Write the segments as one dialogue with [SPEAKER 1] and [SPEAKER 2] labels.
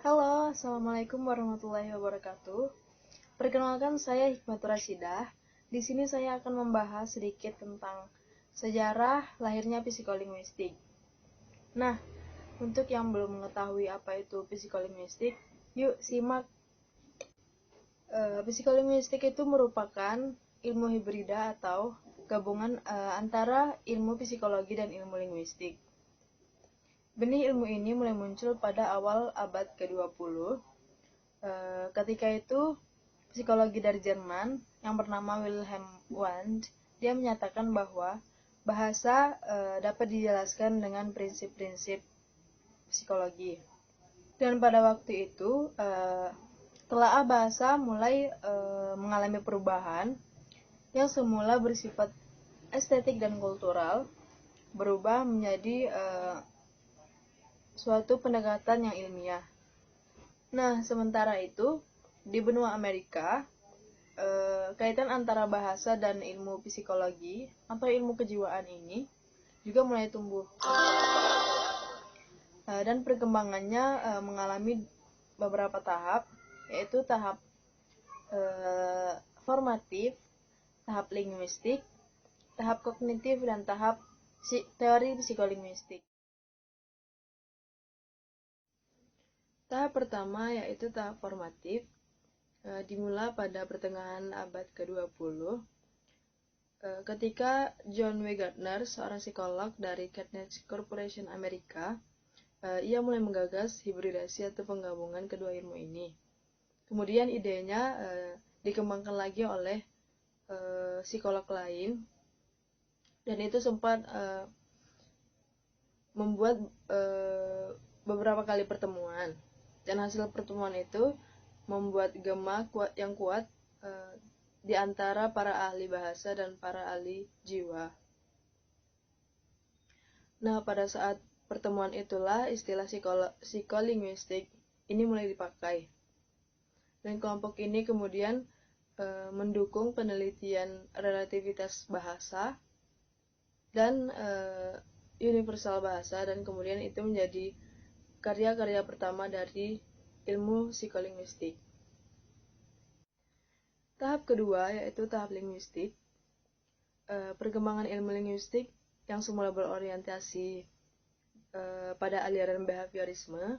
[SPEAKER 1] Halo, Assalamualaikum warahmatullahi wabarakatuh. Perkenalkan, saya Hikmatur Rasyidah. Di sini saya akan membahas sedikit tentang sejarah lahirnya psikolinguistik. Nah, untuk yang belum mengetahui apa itu psikolinguistik, yuk simak. Psikolinguistik itu merupakan ilmu hibrida atau gabungan antara ilmu psikologi dan ilmu linguistik. Benih ilmu ini mulai muncul pada awal abad ke-20. Ketika itu, psikologi dari Jerman yang bernama Wilhelm Wundt, dia menyatakan bahwa bahasa dapat dijelaskan dengan prinsip-prinsip psikologi. Dan pada waktu itu, telaah bahasa mulai mengalami perubahan yang semula bersifat estetik dan kultural, berubah menjadi suatu pendekatan yang ilmiah. Nah, sementara itu, di benua Amerika, kaitan antara bahasa dan ilmu psikologi atau ilmu kejiwaan ini juga mulai tumbuh. Dan perkembangannya mengalami beberapa tahap, yaitu tahap formatif, tahap linguistik, tahap kognitif, dan tahap teori psikolinguistik. Tahap pertama yaitu tahap formatif, dimulai pada pertengahan abad ke-20 ketika John W. Gardner, seorang psikolog dari Carnegie Corporation Amerika, ia mulai menggagas hibridasi atau penggabungan kedua ilmu ini. Kemudian idenya dikembangkan lagi oleh psikolog lain, dan itu sempat membuat beberapa kali pertemuan, dan hasil pertemuan itu membuat gema yang kuat di antara para ahli bahasa dan para ahli jiwa. Nah, pada saat pertemuan itulah istilah psikolinguistik ini mulai dipakai. Dan kelompok ini kemudian mendukung penelitian relativitas bahasa dan universal bahasa, dan kemudian itu menjadi karya-karya pertama dari ilmu psikolinguistik. Tahap kedua yaitu tahap linguistik. Perkembangan ilmu linguistik yang semula berorientasi pada aliran behaviorisme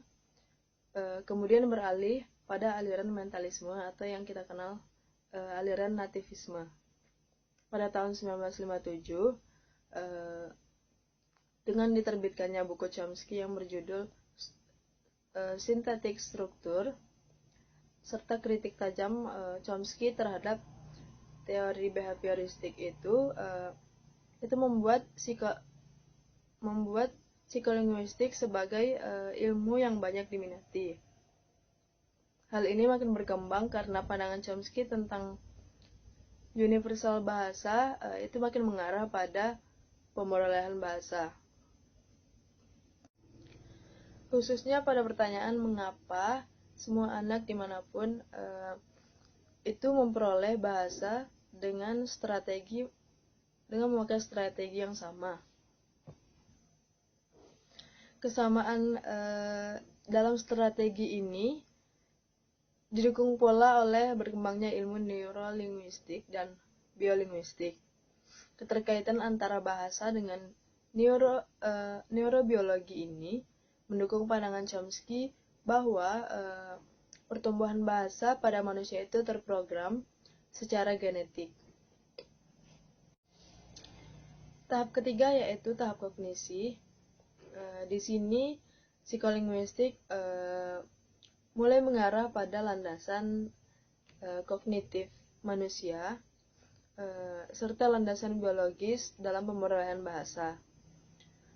[SPEAKER 1] kemudian beralih pada aliran mentalisme atau yang kita kenal aliran nativisme. Pada tahun 1957 dengan diterbitkannya buku Chomsky yang berjudul Synthetic Structure serta kritik tajam Chomsky terhadap teori behavioristik itu membuat psikolinguistik sebagai ilmu yang banyak diminati. Hal ini makin berkembang karena pandangan Chomsky tentang universal bahasa itu makin mengarah pada pemerolehan bahasa. Khususnya pada pertanyaan mengapa semua anak dimanapun itu memperoleh bahasa dengan memakai strategi yang sama. Kesamaan dalam strategi ini didukung pula oleh berkembangnya ilmu neurolinguistik dan biolinguistik. Keterkaitan antara bahasa dengan neurobiologi ini mendukung pandangan Chomsky bahwa pertumbuhan bahasa pada manusia itu terprogram secara genetik. Tahap ketiga yaitu tahap kognisi. Di sini psikolinguistik mulai mengarah pada landasan kognitif manusia serta landasan biologis dalam pemerolehan bahasa.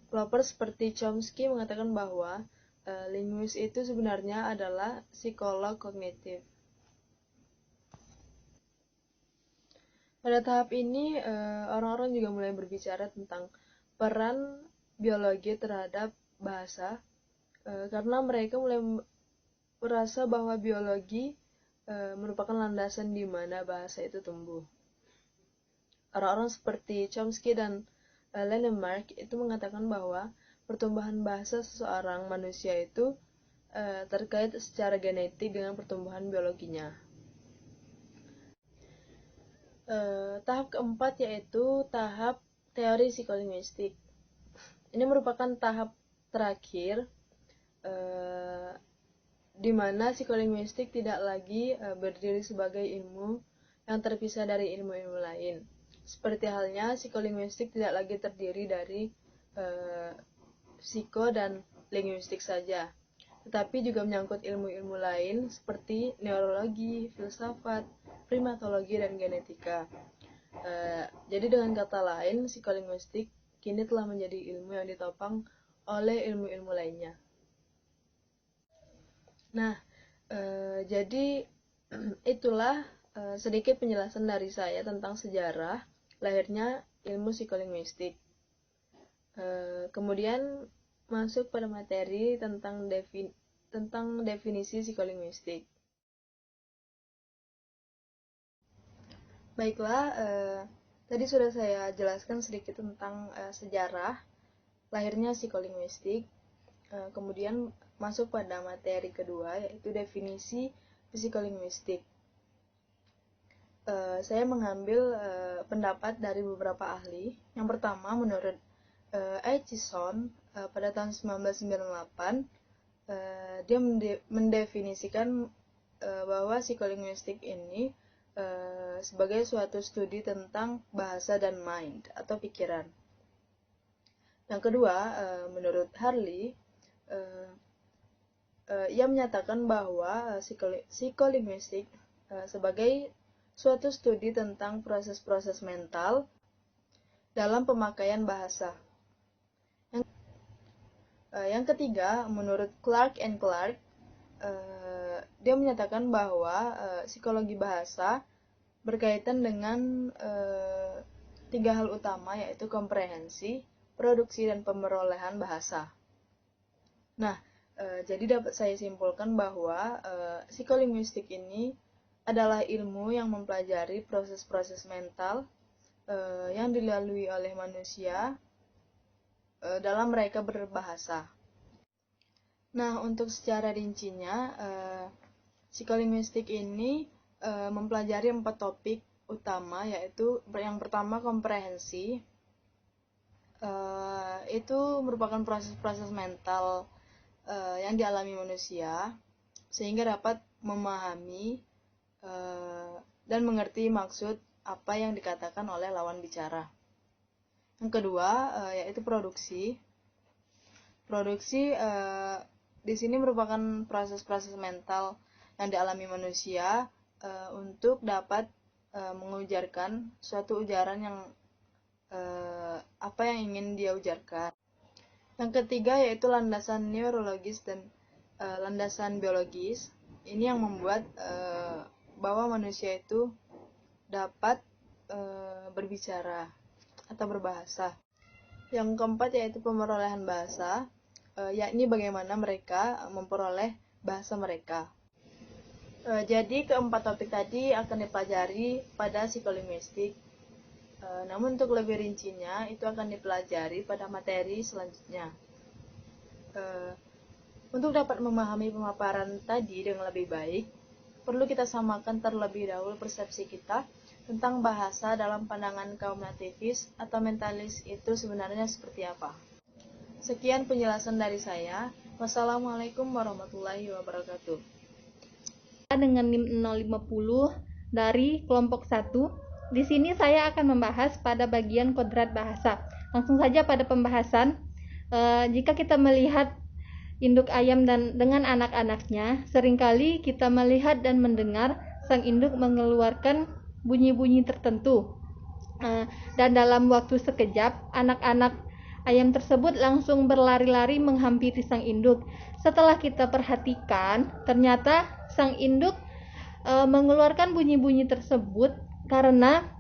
[SPEAKER 1] Pelopor seperti Chomsky mengatakan bahwa linguis itu sebenarnya adalah psikolog kognitif. Pada tahap ini orang-orang juga mulai berbicara tentang peran biologi terhadap bahasa karena mereka mulai merasa bahwa biologi merupakan landasan di mana bahasa itu tumbuh. Orang-orang seperti Chomsky dan Lennemark itu mengatakan bahwa pertumbuhan bahasa seseorang manusia itu terkait secara genetik dengan pertumbuhan biologinya. Tahap keempat yaitu tahap teori psikolinguistik. Ini merupakan tahap terakhir di mana psikolinguistik tidak lagi berdiri sebagai ilmu yang terpisah dari ilmu-ilmu lain. Seperti halnya psikolinguistik tidak lagi terdiri dari psiko dan linguistik saja, tetapi juga menyangkut ilmu-ilmu lain seperti neurologi, filsafat, primatologi, dan genetika. Jadi dengan kata lain, psikolinguistik kini telah menjadi ilmu yang ditopang oleh ilmu-ilmu lainnya. Nah, jadi itulah sedikit penjelasan dari saya tentang sejarah lahirnya ilmu psikolinguistik. Kemudian masuk pada materi tentang definisi psikolinguistik. Baiklah, tadi sudah saya jelaskan sedikit tentang sejarah lahirnya psikolinguistik. Kemudian masuk pada materi kedua, yaitu definisi psikolinguistik. Saya mengambil pendapat dari beberapa ahli. Yang pertama, menurut Aitchison pada tahun 1998, dia mendefinisikan bahwa psikolinguistik ini sebagai suatu studi tentang bahasa dan mind atau pikiran. Yang kedua, menurut Harley, ia menyatakan bahwa psikolinguistik sebagai suatu studi tentang proses-proses mental dalam pemakaian bahasa. Yang ketiga, menurut Clark and Clark, dia menyatakan bahwa psikologi bahasa berkaitan dengan tiga hal utama, yaitu komprehensi, produksi, dan pemerolehan bahasa. Nah, jadi dapat saya simpulkan bahwa psikolinguistik ini adalah ilmu yang mempelajari proses-proses mental yang dilalui oleh manusia dalam mereka berbahasa. Nah, untuk secara rincinya, psikolinguistik ini mempelajari 4 topik utama, yaitu yang pertama komprehensi. Itu merupakan proses-proses mental yang dialami manusia sehingga dapat memahami dan mengerti maksud apa yang dikatakan oleh lawan bicara. Yang kedua yaitu produksi. Produksi di sini merupakan proses-proses mental yang dialami manusia untuk dapat mengujarkan suatu ujaran yang apa yang ingin dia ujarkan. Yang ketiga yaitu landasan neurologis dan landasan biologis. Ini yang membuat bahwa manusia itu dapat berbicara atau berbahasa. Yang keempat yaitu pemerolehan bahasa, yakni bagaimana mereka memperoleh bahasa mereka. Jadi keempat topik tadi akan dipelajari pada psikolinguistik. Namun untuk lebih rincinya itu akan dipelajari pada materi selanjutnya. Untuk dapat memahami pemaparan tadi dengan lebih baik, perlu kita samakan terlebih dahulu persepsi kita tentang bahasa dalam pandangan kaum nativis atau mentalis itu sebenarnya seperti apa. Sekian penjelasan dari saya. Wassalamualaikum warahmatullahi wabarakatuh.
[SPEAKER 2] Dengan NIM 050 dari kelompok 1. Di sini saya akan membahas pada bagian kodrat bahasa. Langsung saja pada pembahasan. Jika kita melihat induk ayam dan dengan anak-anaknya, seringkali kita melihat dan mendengar sang induk mengeluarkan bunyi-bunyi tertentu. Dan dalam waktu sekejap, anak-anak ayam tersebut langsung berlari-lari menghampiri sang induk. Setelah kita perhatikan, ternyata sang induk mengeluarkan bunyi-bunyi tersebut karena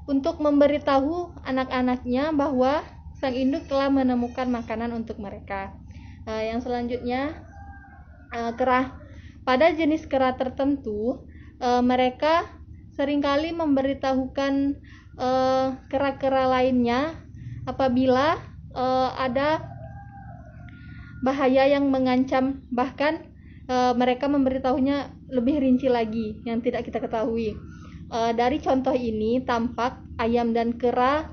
[SPEAKER 2] untuk memberitahu anak-anaknya bahwa sang induk telah menemukan makanan untuk mereka. Yang selanjutnya, kera. Pada jenis kera tertentu, mereka seringkali memberitahukan kera-kera lainnya apabila ada bahaya yang mengancam, bahkan mereka memberitahunya lebih rinci lagi yang tidak kita ketahui. Dari contoh ini tampak ayam dan kera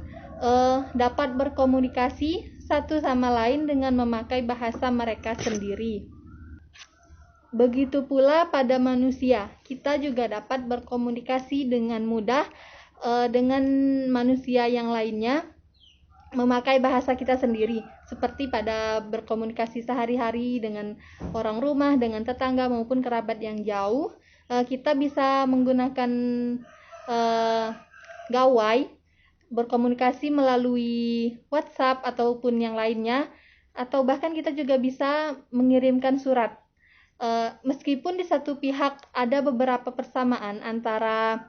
[SPEAKER 2] dapat berkomunikasi satu sama lain dengan memakai bahasa mereka sendiri. Begitu pula pada manusia, kita juga dapat berkomunikasi dengan mudah dengan manusia yang lainnya memakai bahasa kita sendiri, seperti pada berkomunikasi sehari-hari dengan orang rumah, dengan tetangga maupun kerabat yang jauh. Kita bisa menggunakan gawai berkomunikasi melalui WhatsApp ataupun yang lainnya, atau bahkan kita juga bisa mengirimkan surat. Meskipun di satu pihak ada beberapa persamaan antara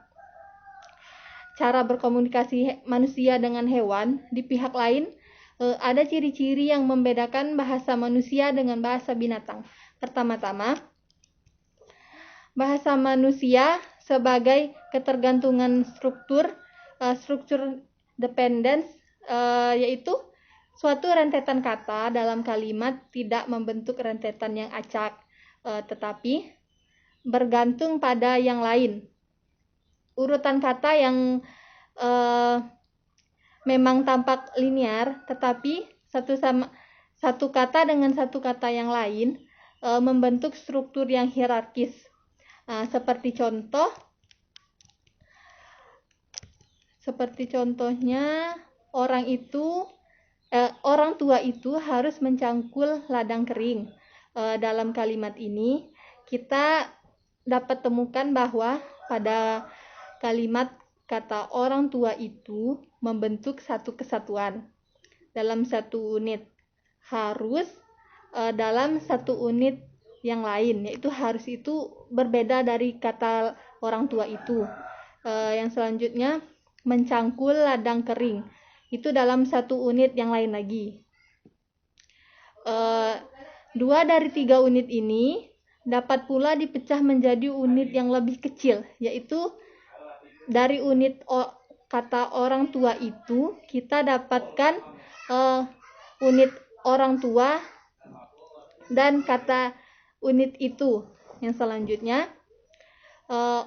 [SPEAKER 2] cara berkomunikasi manusia dengan hewan, di pihak lain ada ciri-ciri yang membedakan bahasa manusia dengan bahasa binatang. Pertama-tama, bahasa manusia sebagai ketergantungan struktur dependence, yaitu suatu rentetan kata dalam kalimat tidak membentuk rentetan yang acak, tetapi bergantung pada yang lain. Urutan kata yang memang tampak linear, tetapi satu kata dengan satu kata yang lain membentuk struktur yang hierarkis. Seperti contohnya orang tua itu harus mencangkul ladang kering. Dalam kalimat ini kita dapat temukan bahwa pada kalimat kata orang tua itu membentuk satu kesatuan dalam satu unit, harus dalam satu unit yang lain, yaitu harus itu berbeda dari kata orang tua itu. Yang selanjutnya, mencangkul ladang kering, itu dalam satu unit yang lain lagi. 2 dari 3 unit ini dapat pula dipecah menjadi unit yang lebih kecil, yaitu dari unit kata orang tua itu kita dapatkan unit orang tua dan kata unit itu. Yang selanjutnya,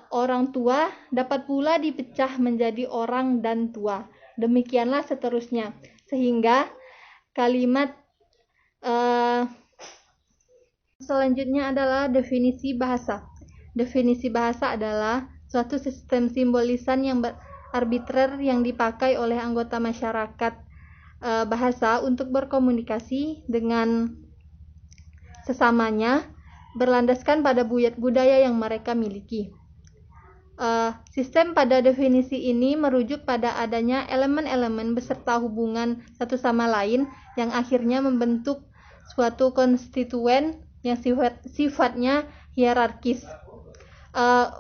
[SPEAKER 2] orang tua dapat pula dipecah menjadi orang dan tua. Demikianlah seterusnya, sehingga kalimat selanjutnya adalah definisi bahasa. Definisi bahasa adalah suatu sistem simbolisan yang arbitrer yang dipakai oleh anggota masyarakat bahasa untuk berkomunikasi dengan sesamanya berlandaskan pada budaya yang mereka miliki. Sistem pada definisi ini merujuk pada adanya elemen-elemen beserta hubungan satu sama lain yang akhirnya membentuk suatu konstituen yang sifatnya hierarkis.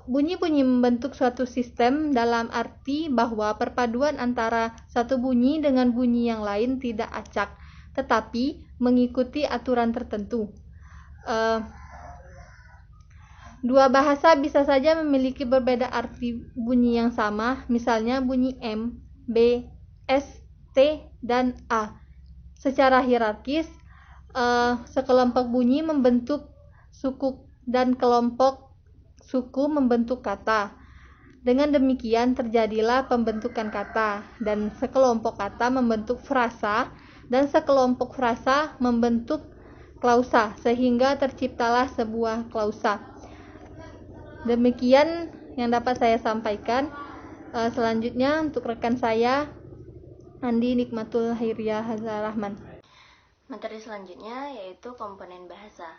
[SPEAKER 2] Bunyi-bunyi membentuk suatu sistem dalam arti bahwa perpaduan antara satu bunyi dengan bunyi yang lain tidak acak, tetapi mengikuti aturan tertentu. Dua bahasa bisa saja memiliki berbeda arti bunyi yang sama, misalnya bunyi M, B, S, T, dan A. Secara hierarkis, sekelompok bunyi membentuk suku dan kelompok suku membentuk kata. Dengan demikian terjadilah pembentukan kata, dan sekelompok kata membentuk frasa, dan sekelompok frasa membentuk klausa, sehingga terciptalah sebuah klausa. Demikian yang dapat saya sampaikan. Selanjutnya untuk rekan saya, Andi Nikmatul Hairiyah Hazarahman.
[SPEAKER 3] Materi selanjutnya yaitu komponen bahasa.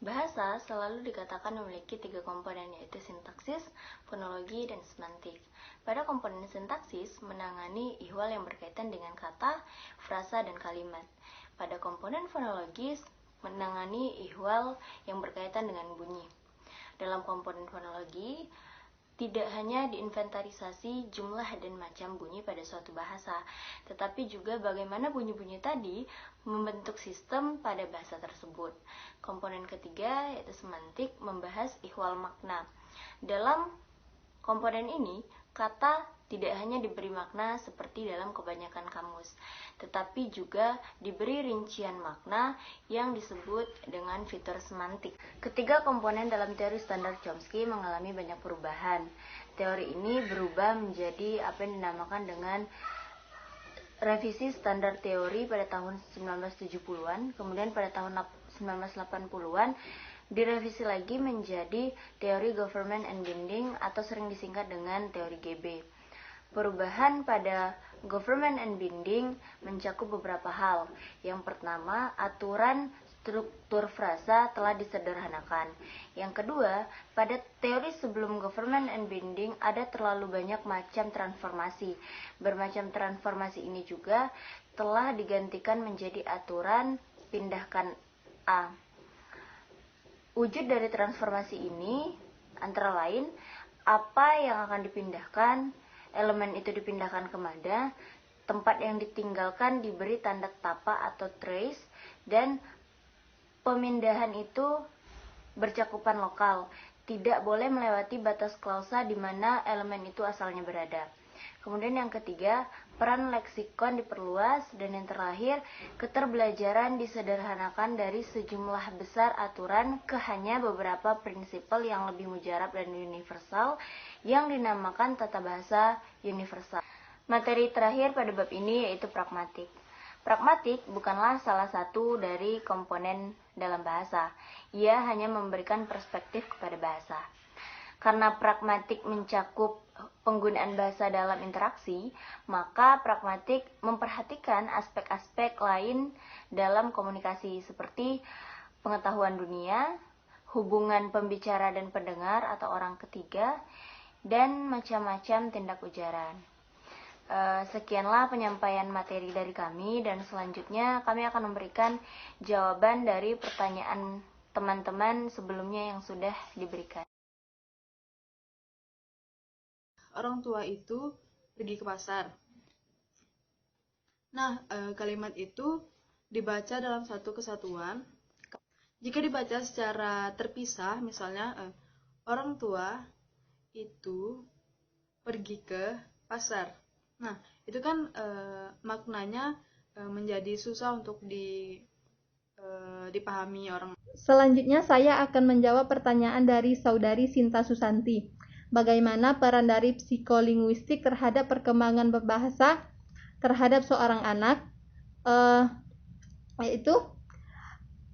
[SPEAKER 3] Bahasa selalu dikatakan memiliki 3 komponen, yaitu sintaksis, fonologi, dan semantik. Pada komponen sintaksis menangani ihwal yang berkaitan dengan kata, frasa, dan kalimat. Pada komponen fonologis menangani ihwal yang berkaitan dengan bunyi. Dalam komponen fonologi, tidak hanya diinventarisasi jumlah dan macam bunyi pada suatu bahasa, tetapi juga bagaimana bunyi-bunyi tadi membentuk sistem pada bahasa tersebut. Komponen ketiga yaitu semantik membahas ihwal makna. Dalam komponen ini, kata tidak hanya diberi makna seperti dalam kebanyakan kamus, tetapi juga diberi rincian makna yang disebut dengan fitur semantik. Ketiga komponen dalam teori standar Chomsky mengalami banyak perubahan. Teori ini berubah menjadi apa yang dinamakan dengan revisi standar teori pada tahun 1970-an, kemudian pada tahun 1980-an direvisi lagi menjadi teori government and binding atau sering disingkat dengan teori GB. Perubahan pada government and binding mencakup beberapa hal. Yang pertama, aturan struktur frasa telah disederhanakan. Yang kedua, pada teori sebelum government and binding ada terlalu banyak macam transformasi. Bermacam transformasi ini juga telah digantikan menjadi aturan pindahkan A. Wujud dari transformasi ini antara lain apa yang akan dipindahkan, elemen itu dipindahkan kemana, tempat yang ditinggalkan diberi tanda tapak atau trace, dan pemindahan itu bercakupan lokal, tidak boleh melewati batas klausa di mana elemen itu asalnya berada. Kemudian yang ketiga, peran leksikon diperluas, dan yang terakhir, keterbelajaran disederhanakan dari sejumlah besar aturan ke hanya beberapa prinsipal yang lebih mujarab dan universal yang dinamakan tata bahasa universal. Materi terakhir pada bab ini yaitu pragmatik. Pragmatik bukanlah salah satu dari komponen dalam bahasa. Ia hanya memberikan perspektif kepada bahasa. Karena pragmatik mencakup penggunaan bahasa dalam interaksi, maka pragmatik memperhatikan aspek-aspek lain dalam komunikasi seperti pengetahuan dunia, hubungan pembicara dan pendengar atau orang ketiga, dan macam-macam tindak ujaran. Sekianlah penyampaian materi dari kami, dan selanjutnya kami akan memberikan jawaban dari pertanyaan teman-teman sebelumnya yang sudah diberikan.
[SPEAKER 1] Orang tua itu pergi ke pasar. Nah, kalimat itu dibaca dalam satu kesatuan. Jika dibaca secara terpisah, misalnya orang tua itu pergi ke pasar. Nah, itu kan maknanya menjadi susah untuk dipahami orang.
[SPEAKER 2] Selanjutnya saya akan menjawab pertanyaan dari saudari Sinta Susanti. Bagaimana peran dari psikolinguistik terhadap perkembangan berbahasa terhadap seorang anak? Yaitu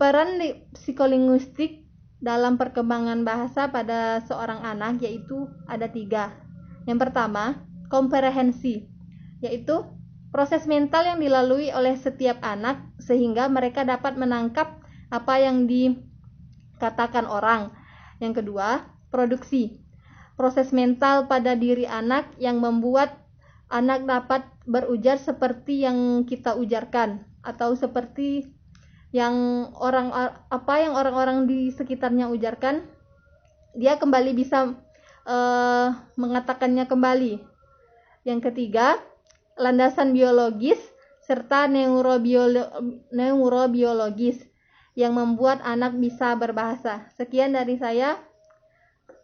[SPEAKER 2] peran psikolinguistik dalam perkembangan bahasa pada seorang anak yaitu ada 3. Yang pertama, komprehensi, yaitu proses mental yang dilalui oleh setiap anak sehingga mereka dapat menangkap apa yang dikatakan orang. Yang kedua, produksi, proses mental pada diri anak yang membuat anak dapat berujar seperti yang kita ujarkan atau seperti yang orang-orang di sekitarnya ujarkan, dia kembali bisa mengatakannya kembali. Yang ketiga, landasan biologis serta neurobiologis yang membuat anak bisa berbahasa. Sekian dari saya.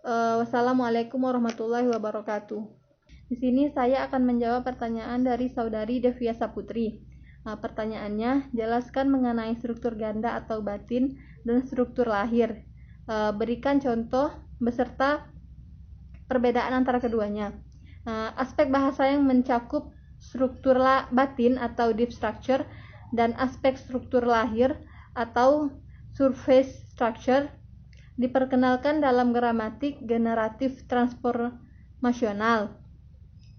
[SPEAKER 2] Wassalamualaikum warahmatullahi wabarakatuh. Di sini saya akan menjawab pertanyaan dari saudari Devia Saputri. Pertanyaannya, jelaskan mengenai struktur ganda atau batin dan struktur lahir. Berikan contoh beserta perbedaan antara keduanya. Aspek bahasa yang mencakup struktur batin atau deep structure dan aspek struktur lahir atau surface structure diperkenalkan dalam gramatik generatif transformasional.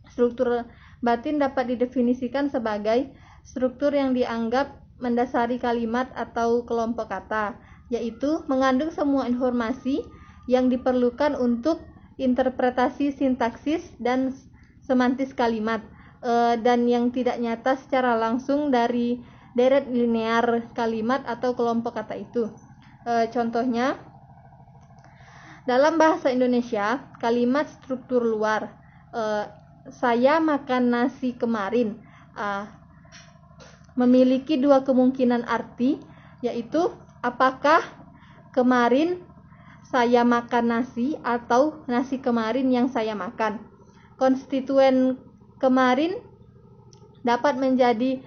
[SPEAKER 2] Struktur batin dapat didefinisikan sebagai struktur yang dianggap mendasari kalimat atau kelompok kata, yaitu mengandung semua informasi yang diperlukan untuk interpretasi sintaksis dan semantis kalimat, dan yang tidak nyata secara langsung dari deret linear kalimat atau kelompok kata itu. Contohnya, dalam bahasa Indonesia, kalimat struktur luar, saya makan nasi kemarin, memiliki 2 kemungkinan arti, yaitu apakah kemarin saya makan nasi atau nasi kemarin yang saya makan. konstituen kemarin dapat menjadi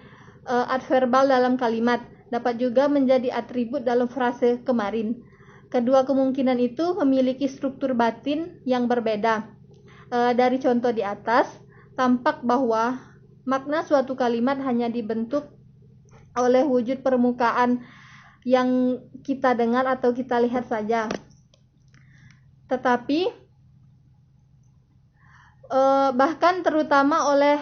[SPEAKER 2] adverbal dalam kalimat, dapat juga menjadi atribut dalam frase kemarin. Kedua kemungkinan itu memiliki struktur batin yang berbeda. Dari contoh di atas, tampak bahwa makna suatu kalimat hanya dibentuk oleh wujud permukaan yang kita dengar atau kita lihat saja. Tetapi bahkan terutama oleh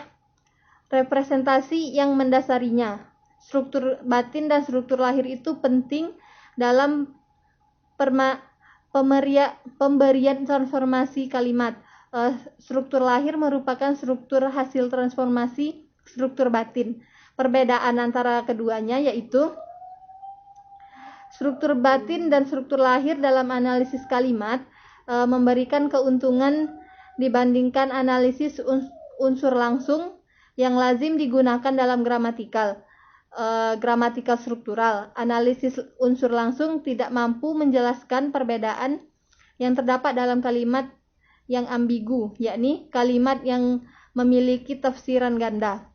[SPEAKER 2] representasi yang mendasarinya. Struktur batin dan struktur lahir itu penting dalam pemberian transformasi kalimat. Struktur lahir merupakan struktur hasil transformasi struktur batin. Perbedaan antara keduanya yaitu struktur batin dan struktur lahir dalam analisis kalimat memberikan keuntungan dibandingkan analisis unsur langsung yang lazim digunakan dalam gramatikal struktural. Analisis unsur langsung tidak mampu menjelaskan perbedaan yang terdapat dalam kalimat yang ambigu, yakni kalimat yang memiliki tafsiran ganda.